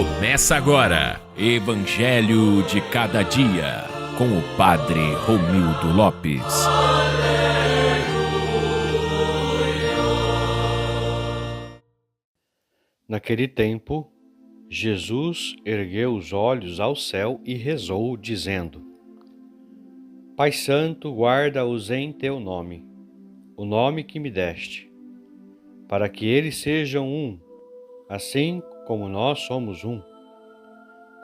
Começa agora, Evangelho de Cada Dia, com o Padre Romildo Lopes. Naquele tempo, Jesus ergueu os olhos ao céu e rezou, dizendo: Pai Santo, guarda-os em teu nome, o nome que me deste, para que eles sejam um, assim como nós somos um.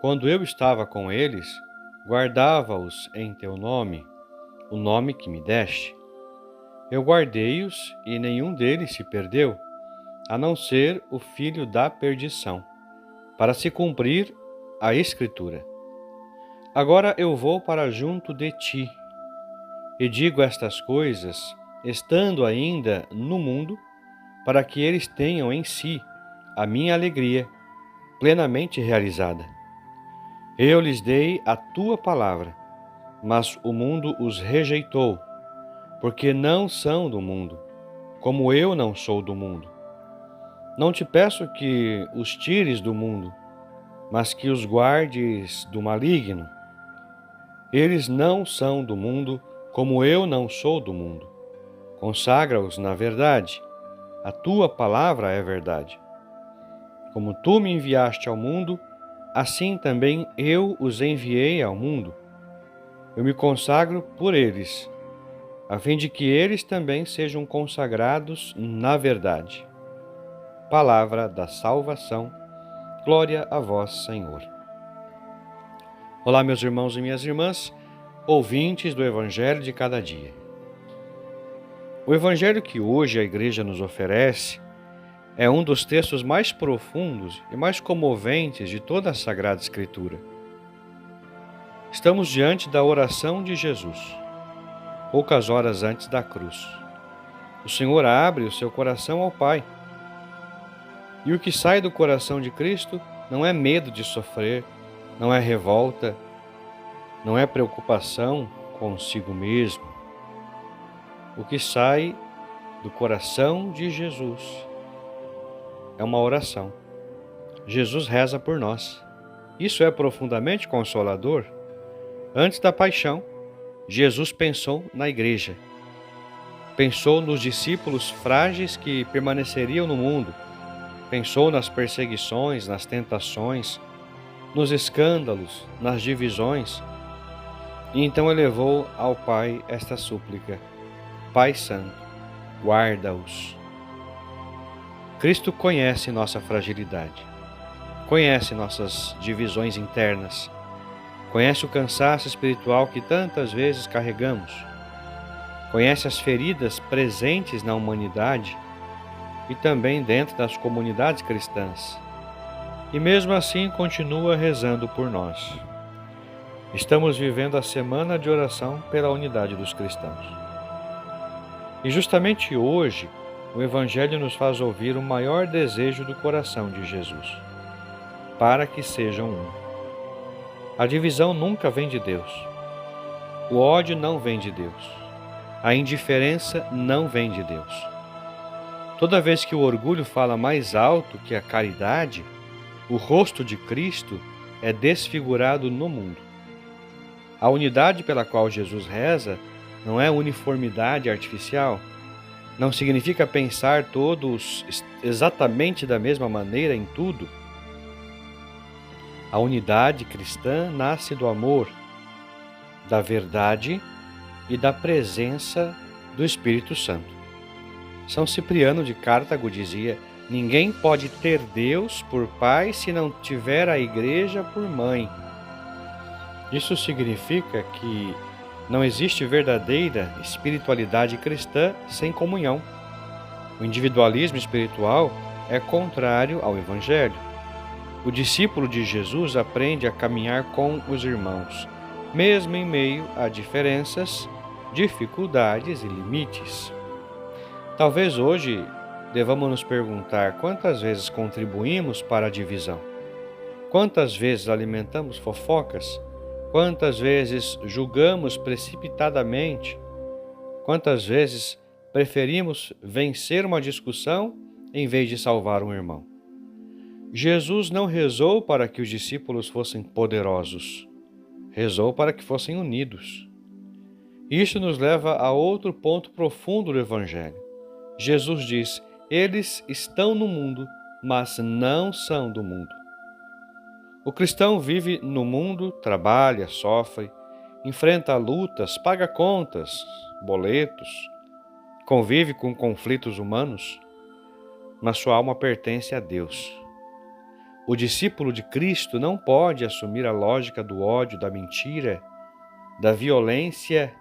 Quando eu estava com eles, guardava-os em teu nome, o nome que me deste. Eu guardei-os e nenhum deles se perdeu, a não ser o filho da perdição, para se cumprir a Escritura. Agora eu vou para junto de ti, e digo estas coisas, estando ainda no mundo, para que eles tenham em si a minha alegria plenamente realizada. Eu lhes dei a tua palavra, mas o mundo os rejeitou, porque não são do mundo, como eu não sou do mundo. Não te peço que os tires do mundo, mas que os guardes do maligno. Eles não são do mundo, como eu não sou do mundo. Consagra-os na verdade. A tua palavra é verdade. Como tu me enviaste ao mundo, assim também eu os enviei ao mundo. Eu me consagro por eles, a fim de que eles também sejam consagrados na verdade. Palavra da salvação. Glória a vós, Senhor. Olá, meus irmãos e minhas irmãs, ouvintes do Evangelho de Cada Dia. O Evangelho que hoje a Igreja nos oferece é um dos textos mais profundos e mais comoventes de toda a Sagrada Escritura. Estamos diante da oração de Jesus, poucas horas antes da cruz. O Senhor abre o seu coração ao Pai. E o que sai do coração de Cristo não é medo de sofrer, não é revolta, não é preocupação consigo mesmo. O que sai do coração de Jesus é uma oração. Jesus reza por nós. Isso é profundamente consolador. Antes da paixão, Jesus pensou na igreja. Pensou nos discípulos frágeis que permaneceriam no mundo. Pensou nas perseguições, nas tentações, nos escândalos, nas divisões. E então elevou ao Pai esta súplica: Pai Santo, guarda-os. Cristo conhece nossa fragilidade, conhece nossas divisões internas, conhece o cansaço espiritual que tantas vezes carregamos, conhece as feridas presentes na humanidade e também dentro das comunidades cristãs. E mesmo assim continua rezando por nós. Estamos vivendo a semana de oração pela unidade dos cristãos. E justamente hoje, o Evangelho nos faz ouvir o maior desejo do coração de Jesus: para que sejam um. A divisão nunca vem de Deus. O ódio não vem de Deus. A indiferença não vem de Deus. Toda vez que o orgulho fala mais alto que a caridade, o rosto de Cristo é desfigurado no mundo. A unidade pela qual Jesus reza não é uniformidade artificial, não significa pensar todos exatamente da mesma maneira em tudo. A unidade cristã nasce do amor, da verdade e da presença do Espírito Santo. São Cipriano de Cartago dizia: ninguém pode ter Deus por pai se não tiver a Igreja por mãe. Isso significa que não existe verdadeira espiritualidade cristã sem comunhão. O individualismo espiritual é contrário ao Evangelho. O discípulo de Jesus aprende a caminhar com os irmãos, mesmo em meio a diferenças, dificuldades e limites. Talvez hoje devamos nos perguntar quantas vezes contribuímos para a divisão, quantas vezes alimentamos fofocas, quantas vezes julgamos precipitadamente, quantas vezes preferimos vencer uma discussão em vez de salvar um irmão. Jesus não rezou para que os discípulos fossem poderosos, rezou para que fossem unidos. Isso nos leva a outro ponto profundo do Evangelho. Jesus diz: eles estão no mundo, mas não são do mundo. O cristão vive no mundo, trabalha, sofre, enfrenta lutas, paga contas, boletos, convive com conflitos humanos, mas sua alma pertence a Deus. O discípulo de Cristo não pode assumir a lógica do ódio, da mentira, da violência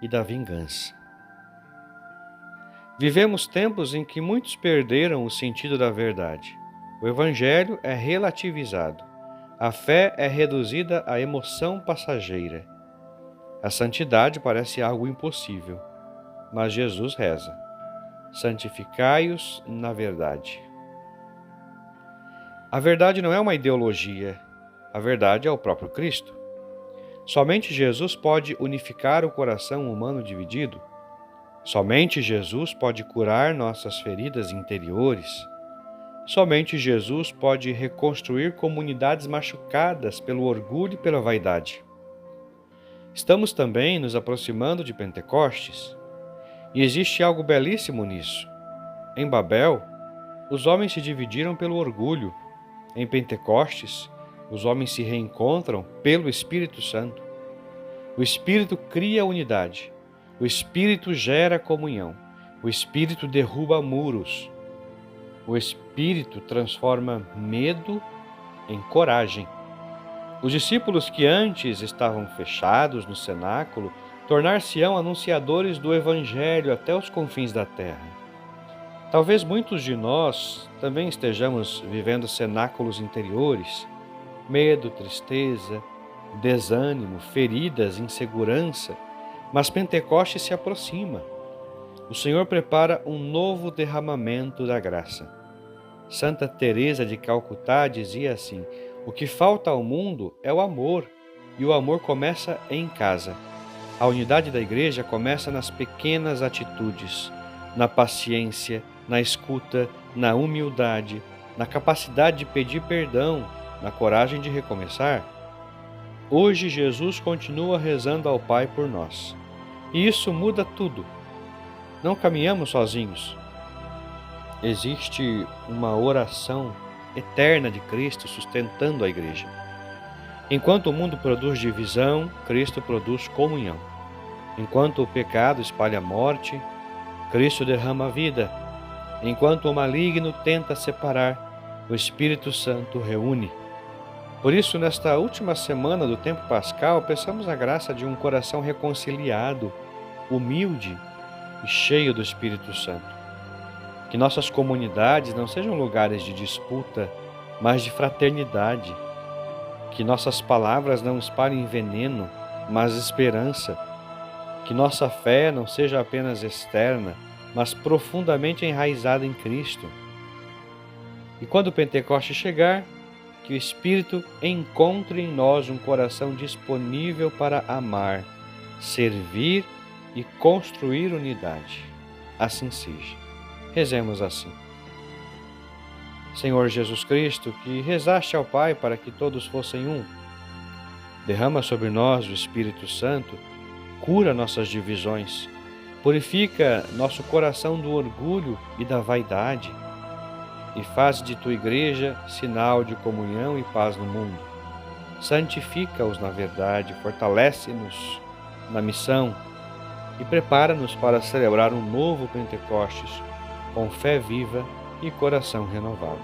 e da vingança. Vivemos tempos em que muitos perderam o sentido da verdade. O Evangelho é relativizado. A fé é reduzida à emoção passageira. A santidade parece algo impossível, mas Jesus reza: santificai-os na verdade. A verdade não é uma ideologia, a verdade é o próprio Cristo. Somente Jesus pode unificar o coração humano dividido. Somente Jesus pode curar nossas feridas interiores. Somente Jesus pode reconstruir comunidades machucadas pelo orgulho e pela vaidade. Estamos também nos aproximando de Pentecostes, e existe algo belíssimo nisso. Em Babel, os homens se dividiram pelo orgulho. Em Pentecostes, os homens se reencontram pelo Espírito Santo. O Espírito cria unidade. O Espírito gera comunhão. O Espírito derruba muros. O Espírito transforma medo em coragem. Os discípulos que antes estavam fechados no cenáculo tornar-se-ão anunciadores do Evangelho até os confins da terra. Talvez muitos de nós também estejamos vivendo cenáculos interiores, medo, tristeza, desânimo, feridas, insegurança, mas Pentecostes se aproxima. O Senhor prepara um novo derramamento da graça. Santa Teresa de Calcutá dizia assim: o que falta ao mundo é o amor, e o amor começa em casa. A unidade da igreja começa nas pequenas atitudes, na paciência, na escuta, na humildade, na capacidade de pedir perdão, na coragem de recomeçar. Hoje Jesus continua rezando ao Pai por nós. E isso muda tudo. Não caminhamos sozinhos. Existe uma oração eterna de Cristo sustentando a igreja. Enquanto o mundo produz divisão, Cristo produz comunhão. Enquanto o pecado espalha morte, Cristo derrama vida. Enquanto o maligno tenta separar, o Espírito Santo reúne. Por isso, nesta última semana do tempo pascal, peçamos a graça de um coração reconciliado, humilde e cheio do Espírito Santo. Que nossas comunidades não sejam lugares de disputa, mas de fraternidade. Que nossas palavras não espalhem veneno, mas esperança. Que nossa fé não seja apenas externa, mas profundamente enraizada em Cristo. E quando o Pentecostes chegar, que o Espírito encontre em nós um coração disponível para amar, servir e construir unidade. Assim seja. Rezemos assim. Senhor Jesus Cristo, que rezaste ao Pai para que todos fossem um, derrama sobre nós o Espírito Santo, cura nossas divisões, purifica nosso coração do orgulho e da vaidade e faz de tua igreja sinal de comunhão e paz no mundo. Santifica-os na verdade, fortalece-nos na missão e prepara-nos para celebrar um novo Pentecostes com fé viva e coração renovado.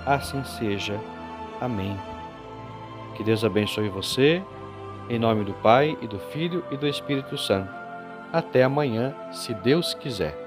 Assim seja. Amém. Que Deus abençoe você, em nome do Pai, e do Filho e do Espírito Santo. Até amanhã, se Deus quiser.